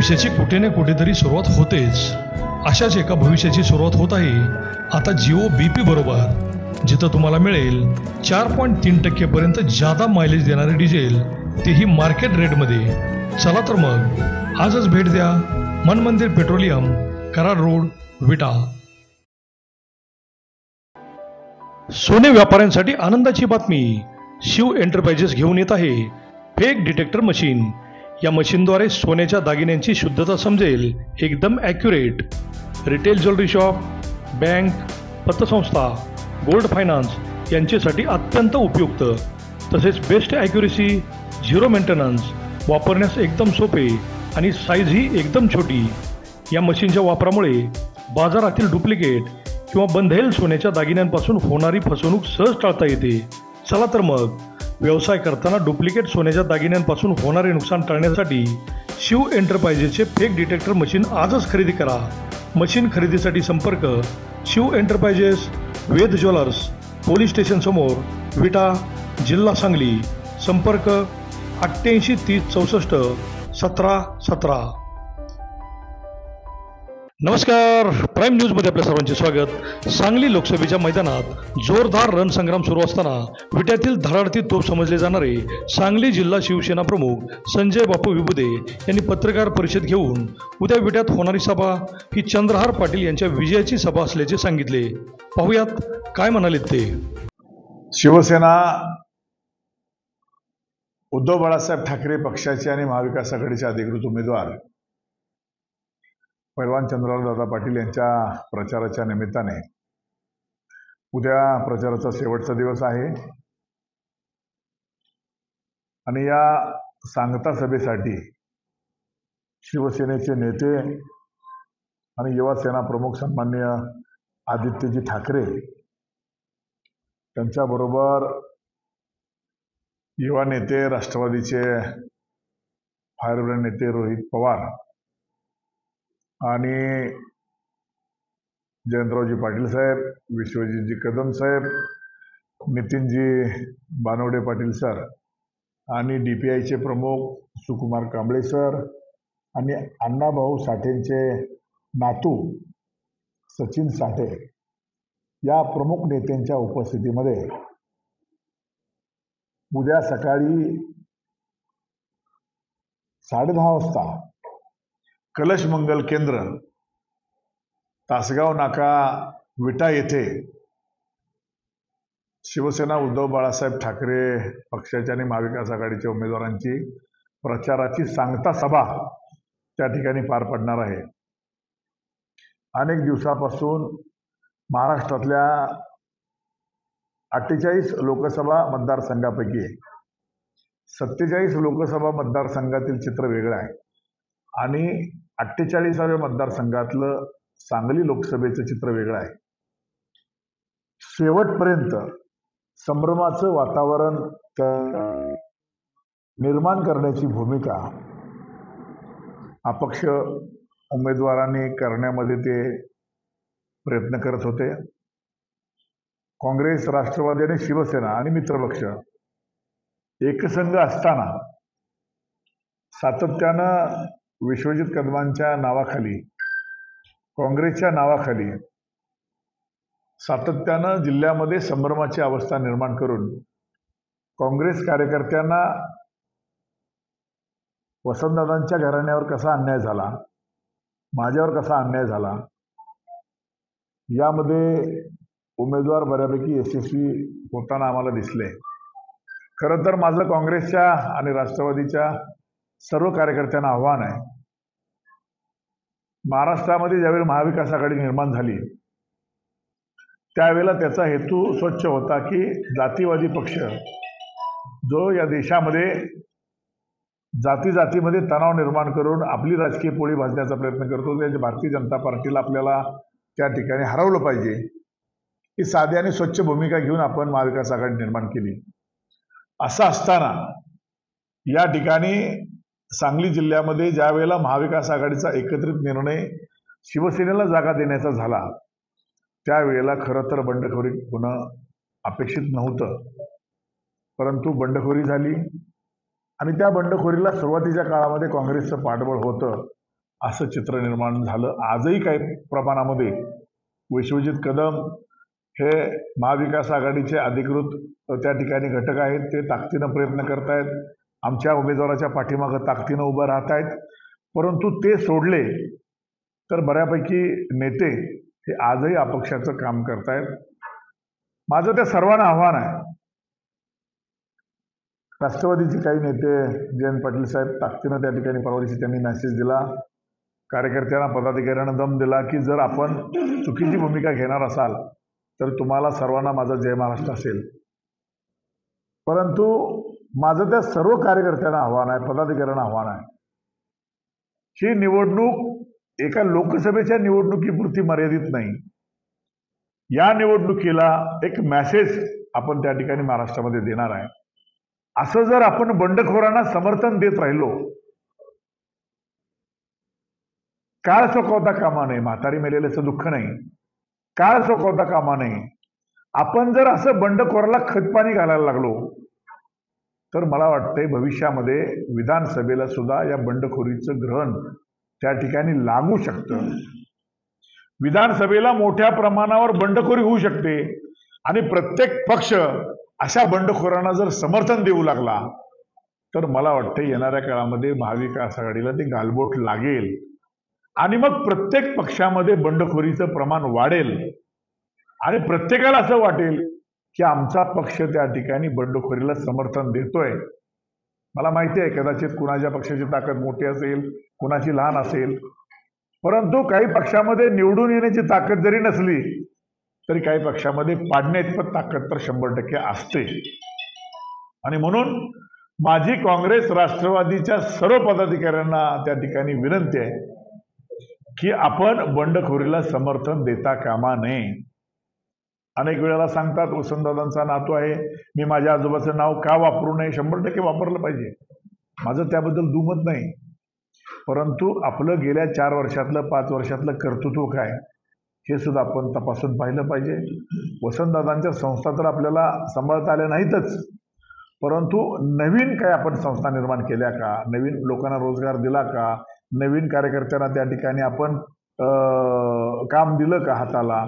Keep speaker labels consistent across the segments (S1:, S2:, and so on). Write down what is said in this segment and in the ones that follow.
S1: भविष्याची कुठे ना कुठेतरी सुरुवात होतेच. अशाच एका भविष्याची सुरुवात होत आहे आता जिओ BP बरोबर, जिथं तुम्हाला मिळेल 4.3% पर्यंत जादा मायलेज देणारे डिझेल, तेही मार्केट रेटमध्ये. चला तर मग आजच भेट द्या मन मंदिर पेट्रोलियम, कराड रोड, विटा. सोने व्यापाऱ्यांसाठी आनंदाची बातमी. शिव एंटरप्राइजेस घेऊन येत आहे फेक डिटेक्टर मशीन. या मशीनद्वारे सोन्याच्या दागिन्यांची शुद्धता समजेल, एकदम accurate. Retail jewellery shop, bank, पतसंस्था, गोल्ड फायनान्स यांच्यासाठी अत्यंत उपयुक्त. तसेच बेस्ट ॲक्युरेसी, झिरो मेंटेनन्स, वापरण्यास एकदम सोपे आणि साईजही एकदम छोटी. या मशीनच्या वापरामुळे बाजारातील डुप्लिकेट किंवा बंधेल सोन्याच्या दागिन्यांपासून होणारी फसवणूक सहज टाळता येते. चला तर मग व्यवसाय करताना डुप्लिकेट सोन्याच्या दागिन्यांपासून होणारे नुकसान टाळण्यासाठी शिव एंटरप्राइजेसचे फेक डिटेक्टर मशीन आजच खरेदी करा. मशीन खरेदीसाठी संपर्क शिव एंटरप्राइजेस, वेद ज्वेलर्स, पोलीस स्टेशन समोर, विटा, जिल्हा सांगली. संपर्क 88 30 64 17 17. नमस्कार, प्राईम न्यूजमध्ये आपल्या सर्वांचे स्वागत. सांगली लोकसभेच्या मैदानात जोरदार रणसंग्राम सुरू असताना विट्यातील धडाडती तोफ समजले जाणारे सांगली जिल्हा शिवसेना प्रमुख संजय बापू विभुदे यांनी पत्रकार परिषद घेऊन उद्या विट्यात होणारी सभा ही चंद्रहार पाटील यांच्या विजयाची सभा असल्याचे सांगितले. पाहुयात काय म्हणालेत ते.
S2: शिवसेना उद्धव बाळासाहेब ठाकरे पक्षाचे आणि महाविकास आघाडीचे अधिकृत उमेदवार पैलवान चंद्रहार पाटील यांच्या प्रचाराच्या निमित्ताने उद्या प्रचाराचा शेवटचा दिवस आहे आणि या सांगता सभेसाठी शिवसेनेचे नेते आणि युवा सेना प्रमुख सन्माननीय आदित्यजी ठाकरे त्यांच्याबरोबर युवा नेते राष्ट्रवादीचे फायरब्रँड नेते रोहित पवार आणि जयंतरावजी पाटील साहेब, विश्वजीतजी कदम साहेब, नितीनजी बानवडे पाटील सर आणि DPIचे प्रमुख सुकुमार कांबळे सर आणि अण्णाभाऊ साठेंचे नातू सचिन साठे या प्रमुख नेत्यांच्या उपस्थितीमध्ये उद्या सकाळी 10:30 वाजता कलश मंगल केंद्र, तासगाव नाका, विटा येथे शिवसेना उद्धव बाळासाहेब ठाकरे पक्षाच्या आणि महाविकास आघाडीच्या उमेदवारांची प्रचाराची सांगता सभा त्या ठिकाणी पार पडणार आहे. अनेक दिवसापासून महाराष्ट्रातल्या 48 लोकसभा मतदारसंघापैकी 47 लोकसभा मतदारसंघातील चित्र वेगळं आहे आणि 48व्या मतदारसंघातलं सांगली लोकसभेचं चित्र वेगळं आहे. शेवटपर्यंत संभ्रमाचं वातावरण निर्माण करण्याची भूमिका अपक्ष उमेदवारांनी करण्यामध्ये ते प्रयत्न करत होते. काँग्रेस, राष्ट्रवादी आणि शिवसेना आणि मित्रपक्ष एकसंघ असताना सातत्यानं विश्वजित कदमांच्या नावाखाली, काँग्रेसच्या नावाखाली सातत्यानं जिल्ह्यामध्ये संभ्रमाची अवस्था निर्माण करून काँग्रेस कार्यकर्त्यांना वसंतदादांच्या घराण्यावर कसा अन्याय झाला, माझ्यावर कसा अन्याय झाला, यामध्ये उमेदवार बऱ्यापैकी यशस्वी होताना आम्हाला दिसले. खरं तर माझं काँग्रेसच्या आणि राष्ट्रवादीच्या सर्व कार्यकर्त्यांना आव्हान आहे. महाराष्ट्रामध्ये ज्यावेळी महाविकास आघाडी निर्माण झाली त्यावेळेला त्याचा हेतू स्वच्छ होता की जातीवादी पक्ष जो या देशामध्ये जातीमध्ये तणाव निर्माण करून आपली राजकीय पोळी भाजण्याचा प्रयत्न करतो, त्या भारतीय जनता पार्टीला आपल्याला त्या ठिकाणी हरवलं पाहिजे, ही साधी आणि स्वच्छ भूमिका घेऊन आपण महाविकास आघाडी निर्माण केली. असं असताना या ठिकाणी सांगली जिल्ह्यामध्ये ज्या वेळेला महाविकास आघाडीचा एकत्रित निर्णय शिवसेनेला जागा देण्याचा झाला त्यावेळेला खरं तर बंडखोरी होणं अपेक्षित नव्हतं, परंतु बंडखोरी झाली आणि त्या बंडखोरीला सुरुवातीच्या काळामध्ये काँग्रेसचं पाठबळ होतं असं चित्र निर्माण झालं. आजही काही प्रमाणामध्ये विश्वजित कदम हे महाविकास आघाडीचे अधिकृत त्या ठिकाणी घटक आहेत, ते ताकदीनं प्रयत्न करतायत, आमच्या उमेदवाराच्या पाठीमागं ताकदीनं उभं राहत आहेत. परंतु ते सोडले तर बऱ्यापैकी नेते हे आजही अपक्षाचं काम करतायत. माझं त्या सर्वांना आव्हान आहे. राष्ट्रवादीचे काही नेते जयंत पाटील साहेब ताकदीनं त्या ठिकाणी परवा दिवशी त्यांनी मेसेज दिला, कार्यकर्त्यांना पदाधिकाऱ्यांना दम दिला की जर आपण चुकीची भूमिका घेणार असाल तर तुम्हाला सर्वांना माझा जय महाराष्ट्र असेल. परंतु माझं त्या सर्व कार्यकर्त्यांना आव्हान आहे, पदाधिकाऱ्यांना आव्हान आहे, ही निवडणूक एका लोकसभेच्या निवडणुकीपुरती मर्यादित नाही. या निवडणुकीला एक मेसेज आपण त्या ठिकाणी महाराष्ट्रामध्ये देणार आहे. असं जर आपण बंडखोरांना समर्थन देत राहिलो, काळ चुकवता कामा नये. म्हातारी मेलेल्याचं दुःख नाही, काळ चुकवता कामा नये. आपण जर असं बंडखोराला खतपाणी घालायला लागलो तर मला वाटतंय भविष्यामध्ये विधानसभेला सुद्धा या बंडखोरीचं ग्रहण त्या ठिकाणी लागू शकतं. विधानसभेला मोठ्या प्रमाणावर बंडखोरी होऊ शकते आणि प्रत्येक पक्ष अशा बंडखोरांना जर समर्थन देऊ लागला तर मला वाटतं येणाऱ्या काळामध्ये महाविकास आघाडीला ते गालबोट लागेल आणि मग प्रत्येक पक्षामध्ये बंडखोरीचं प्रमाण वाढेल आणि प्रत्येकाला असं वाटेल की आमचा पक्ष त्या ठिकाणी बंडखोरीला समर्थन देतोय. मला माहिती आहे कदाचित कुणाच्या पक्षाची ताकद मोठी असेल, कुणाची लहान असेल, परंतु काही पक्षामध्ये निवडून येण्याची ताकद जरी नसली तरी काही पक्षामध्ये पाडण्या इतपत ताकद तर 100% असते. आणि म्हणून माझी काँग्रेस राष्ट्रवादीच्या सर्व पदाधिकाऱ्यांना त्या ठिकाणी विनंती आहे की आपण बंडखोरीला समर्थन देता कामा नये. अनेक वेळेला सांगतात वसंतदादांचा नातू आहे, मी माझ्या आजोबाचं नाव का वापरू नये. 100% वापरलं पाहिजे, माझं त्याबद्दल दुमत नाही. परंतु आपलं गेल्या 4 वर्षातलं 5 वर्षातलं कर्तृत्व काय हे सुद्धा आपण तपासून पाहिलं पाहिजे. वसंतदादांच्या संस्था तर आपल्याला सांभाळता आल्या नाहीतच, परंतु नवीन काय आपण संस्था निर्माण केल्या का, नवीन लोकांना रोजगार दिला का, नवीन कार्यकर्त्यांना त्या ठिकाणी आपण काम दिलं का हाताला.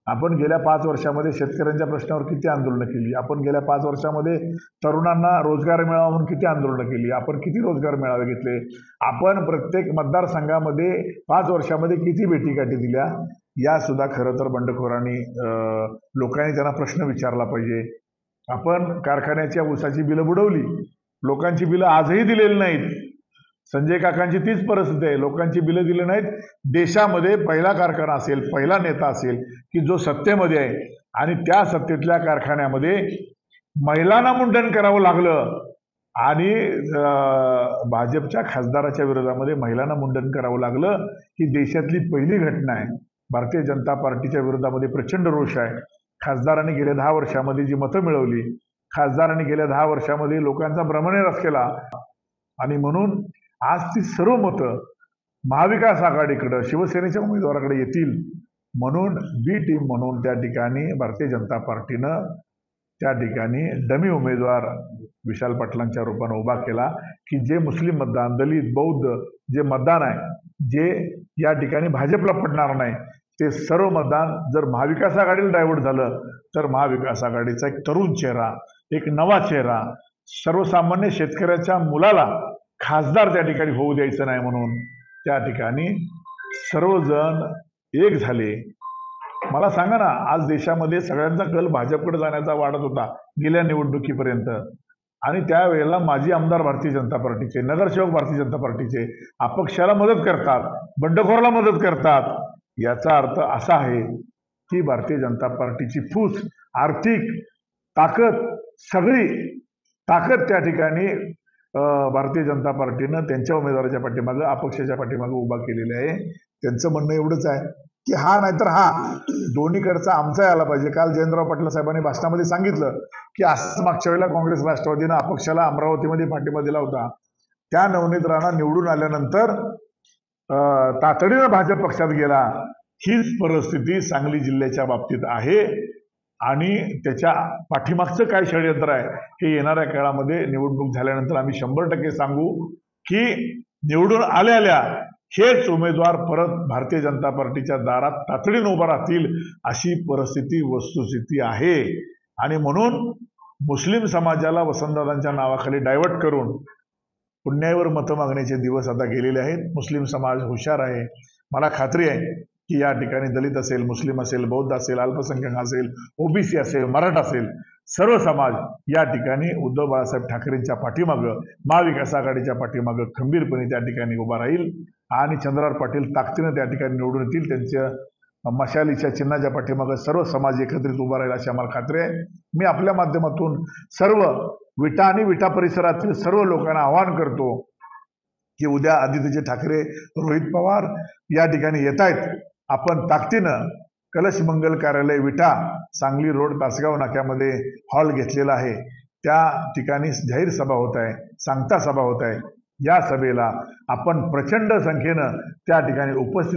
S2: आपण गेल्या 5 वर्षामध्ये शेतकऱ्यांच्या प्रश्नावर किती आंदोलनं केली, आपण गेल्या 5 वर्षामध्ये तरुणांना रोजगार मिळावा म्हणून किती आंदोलनं केली, आपण किती रोजगार मेळावे घेतले, आपण प्रत्येक मतदारसंघामध्ये 5 वर्षामध्ये किती भेटीगाठी दिल्या. या सुद्धा खरं तर बंडखोरांनी लोकांनी त्यांना प्रश्न विचारला पाहिजे. आपण कारखान्याच्या ऊसाची बिलं बुडवली, लोकांची बिलं आजही दिलेली नाहीत. संजय काकांची तीच परिस्थिती आहे, लोकांची बिलं दिली नाहीत. देशामध्ये पहिला कारखाना असेल, पहिला नेता असेल की जो सत्तेमध्ये आहे आणि त्या सत्तेतल्या कारखान्यामध्ये महिलांना मुंडन करावं लागलं आणि भाजपच्या खासदाराच्या विरोधामध्ये महिलांना मुंडन करावं लागलं ही देशातली पहिली घटना आहे. भारतीय जनता पार्टीच्या विरोधामध्ये प्रचंड रोष आहे. खासदारांनी गेल्या 10 वर्षामध्ये जी मतं मिळवली, खासदारांनी गेल्या 10 वर्षामध्ये लोकांचा भ्रमनिरास केला आणि म्हणून आज ती सर्व मतं महाविकास आघाडीकडे शिवसेनेच्या उमेदवाराकडे येतील. म्हणून बी टीम म्हणून त्या ठिकाणी भारतीय जनता पार्टीनं त्या ठिकाणी डमी उमेदवार विशाल पाटलांच्या रूपानं उभा केला की जे मुस्लिम मतदान, दलित, बौद्ध जे मतदान आहे, जे या ठिकाणी भाजपला पडणार नाही, ते सर्व मतदान जर महाविकास आघाडीला डायव्हर्ट झालं तर महाविकास आघाडीचा एक तरुण चेहरा, एक नवा चेहरा, सर्वसामान्य शेतकऱ्याच्या मुलाला खासदार त्या ठिकाणी होऊ द्यायचं नाही म्हणून त्या ठिकाणी सर्वजण एक झाले. मला सांगा ना, आज देशामध्ये सगळ्यांचा कल भाजपकडे जाण्याचा वाढत होता गेल्या निवडणुकीपर्यंत आणि त्यावेळेला माजी आमदार भारतीय जनता पार्टीचे, नगरसेवक भारतीय जनता पार्टीचे अपक्षाला मदत करतात, बंडखोराला मदत करतात. याचा अर्थ असा आहे की भारतीय जनता पार्टीची फूस, आर्थिक ताकद, सगळी ताकद त्या ठिकाणी भारतीय जनता पार्टीनं त्यांच्या उमेदवाराच्या पाठीमागं, अपक्षाच्या पाठीमागं उभा केलेला आहे. त्यांचं म्हणणं एवढंच आहे की हा नाहीतर हा, दोन्हीकडचा आमचा यायला पाहिजे. काल जयंतराव पाटील साहेबांनी भाषणामध्ये सांगितलं की असं मागच्या वेळेला काँग्रेस राष्ट्रवादीनं अपक्षाला अमरावतीमध्ये पाठिंबा दिला होता. त्या नवनीत राणा निवडून आल्यानंतर तातडीनं भाजप पक्षात गेला. हीच परिस्थिती सांगली जिल्ह्याच्या बाबतीत आहे आणि त्याच्या पाठीमागचं काय षडयंत्र आहे हे येणाऱ्या काळामध्ये निवडणूक झाल्यानंतर आम्ही 100% सांगू की निवडून आल्या हेच उमेदवार परत भारतीय जनता पार्टीच्या दारात तातडीने उभा राहतील अशी परिस्थिती वस्तुस्थिती आहे. आणि म्हणून मुस्लिम समाजाला वसंतदादांच्या नावाखाली डायव्हर्ट करून पुण्यावर मतं मागण्याचे दिवस आता गेलेले आहेत. मुस्लिम समाज हुशार आहे. मला खात्री आहे की या ठिकाणी दलित असेल, मुस्लिम असेल, बौद्ध असेल, अल्पसंख्याक असेल, ओबीसी असेल, मराठा असेल, सर्व समाज या ठिकाणी उद्धव बाळासाहेब ठाकरेंच्या पाठीमागं, महाविकास आघाडीच्या पाठीमागं खंबीरपणे त्या ठिकाणी उभा राहील आणि चंद्रराव पाटील ताकदीनं त्या ठिकाणी निवडून येतील. त्यांच्या मशालीच्या चिन्हाच्या पाठीमागं सर्व समाज एकत्रित उभा राहील अशी आम्हाला खात्री आहे. मी आपल्या माध्यमातून सर्व विटा आणि विटा परिसरातील सर्व लोकांना आवाहन करतो की उद्या आदित्यजी ठाकरे, रोहित पवार या ठिकाणी येत आहेत. आपण ताकदीनं कलश मंगल कार्यालय विटा, सांगली रोड, तासगाव नाक्यामध्ये हॉल घेतलेला आहे. त्या ठिकाणी जाहीर सभा होत आहे, सांगता सभा होत आहे. या सभेला आपण प्रचंड संख्येनं त्या ठिकाणी उपस्थित